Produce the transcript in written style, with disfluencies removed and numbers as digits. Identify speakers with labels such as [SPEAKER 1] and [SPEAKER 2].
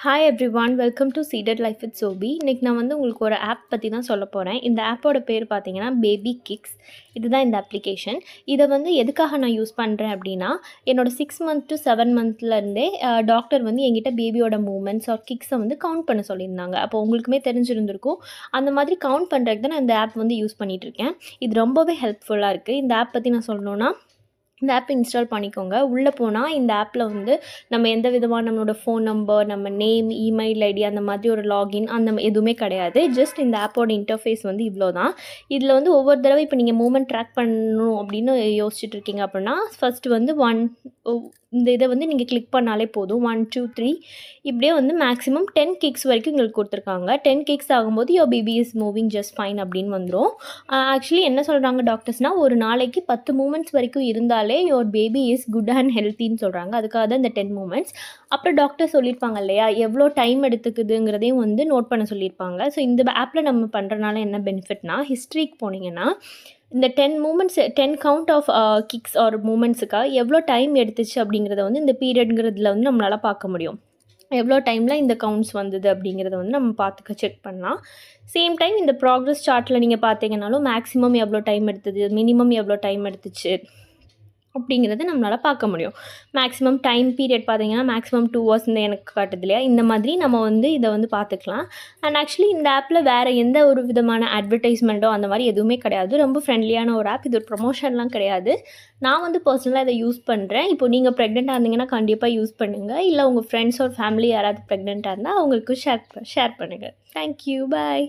[SPEAKER 1] Hi everyone, welcome to seated life with Sophie. இன்றைக்கி நான் உங்களுக்கு ஒரு ஆப் பற்றி தான் சொல்ல போகிறேன். இந்த ஆப்போட பேர் பார்த்தீங்கன்னா பேபி கிக்ஸ். இதுதான் இந்த அப்ளிகேஷன். இதை எதுக்காக நான் யூஸ் பண்ணுறேன் அப்படின்னா, என்னோடய 6 month to 7 monthலேருந்தே டாக்டர் எங்கிட்ட பேபியோட மூமெண்ட்ஸ் ஆர் கிக்ஸை கவுண்ட் பண்ண சொல்லியிருந்தாங்க. அப்போ உங்களுக்குமே தெரிஞ்சிருந்திருக்கும். அந்த மாதிரி கவுண்ட் பண்ணுறதுக்கு தான் நான் இந்த ஆப் யூஸ் பண்ணிகிட்ருக்கேன். இது ரொம்பவே ஹெல்ப்ஃபுல்லாக இருக்குது. இந்த ஆப் பற்றி நான் சொல்லணுன்னா, இந்த ஆப் இன்ஸ்டால் பண்ணிக்கோங்க. உள்ளே போனால் இந்த ஆப்பில் நம்ம எந்த விதமான நம்மளோட ஃபோன் நம்பர், நம்ம நேம், இமெயில் ஐடி அந்த மாதிரி ஒரு லாகின் அந்த எதுவுமே கிடையாது. ஜஸ்ட் இந்த ஆப்போட இன்டர்ஃபேஸ் இவ்வளோ தான். இதில் ஒவ்வொரு தடவை இப்போ நீங்கள் மூமெண்ட் ட்ராக் பண்ணணும் அப்படின்னு யோசிச்சுட்டு இருக்கீங்க அப்படின்னா, ஃபஸ்ட்டு இந்த இதை நீங்கள் கிளிக் பண்ணாலே போதும். 1 2 3 இப்படியே மேக்ஸிமம் 10 கிக்ஸ் வரைக்கும் எங்களுக்கு கொடுத்துருக்காங்க. 10 கிக்ஸ் ஆகும்போது your baby is moving just fine அப்படின்னு வந்துடும். ஆக்சுவலி என்ன சொல்கிறாங்க டாக்டர்ஸ்னால், ஒரு நாளைக்கு 10 மூமெண்ட்ஸ் வரைக்கும் இருந்தாலே your baby is good and ஹெல்த்தின்னு சொல்கிறாங்க. அதுக்காக தான் இந்த 10 மூமெண்ட்ஸ். அப்புறம் டாக்டர் சொல்லியிருப்பாங்க இல்லையா, எவ்வளோ டைம் எடுத்துக்குதுங்கிறதையும் நோட் பண்ண சொல்லியிருப்பாங்க. ஸோ இந்த ஆப்பில் நம்ம பண்ணுறனால என்ன பெனிஃபிட்னா, ஹிஸ்ட்ரிக்கு போனீங்கன்னா இந்த 10 moments 10 count of kicks or மூமெண்ட்ஸுக்காக எவ்வளோ டைம் எடுத்துச்சு அப்படிங்கிறத இந்த பீரியட்ங்கிறதுல நம்மளால் பார்க்க முடியும். எவ்வளோ டைமில் இந்த கவுண்ட்ஸ் வந்தது அப்படிங்கிறத நம்ம பார்த்துக்க செக் பண்ணலாம். சேம் டைம் இந்த ப்ராக்ரஸ் சார்ட்டில் நீங்கள் பார்த்தீங்கன்னாலும் மேக்ஸிமம் எவ்வளோ டைம் எடுத்தது, மினிமம் எவ்வளோ டைம் எடுத்துச்சு அப்படிங்கிறது நம்மளால் பார்க்க முடியும். மேக்ஸிமம் டைம் பீரியட் பார்த்தீங்கன்னா மேக்ஸிமம் 2 hours எனக்கு காட்டுது இல்லையா. இந்த மாதிரி நம்ம இதை பார்த்துக்கலாம். அண்ட் ஆக்சுவலி இந்த ஆப்பில் வேறு எந்த ஒரு விதமான அட்வர்டைஸ்மெண்ட்டோ அந்த மாதிரி எதுவுமே கிடையாது. ரொம்ப ஃப்ரெண்ட்லியான ஒரு ஆப். இது ஒரு ப்ரொமோஷன்லாம் கிடையாது. நான் பர்சனலாக இதை யூஸ் பண்ணுறேன். இப்போ நீங்கள் ப்ரெக்னெண்ட்டாக இருந்தீங்கன்னா கண்டிப்பாக யூஸ் பண்ணுங்கள். இல்லை உங்கள் ஃப்ரெண்ட்ஸ் ஒரு ஃபேமிலி யாராவது ப்ரெக்னெண்ட்டாக இருந்தால் அவங்களுக்கு ஷேர் பண்ணுங்கள். தேங்க்யூ, பாய்.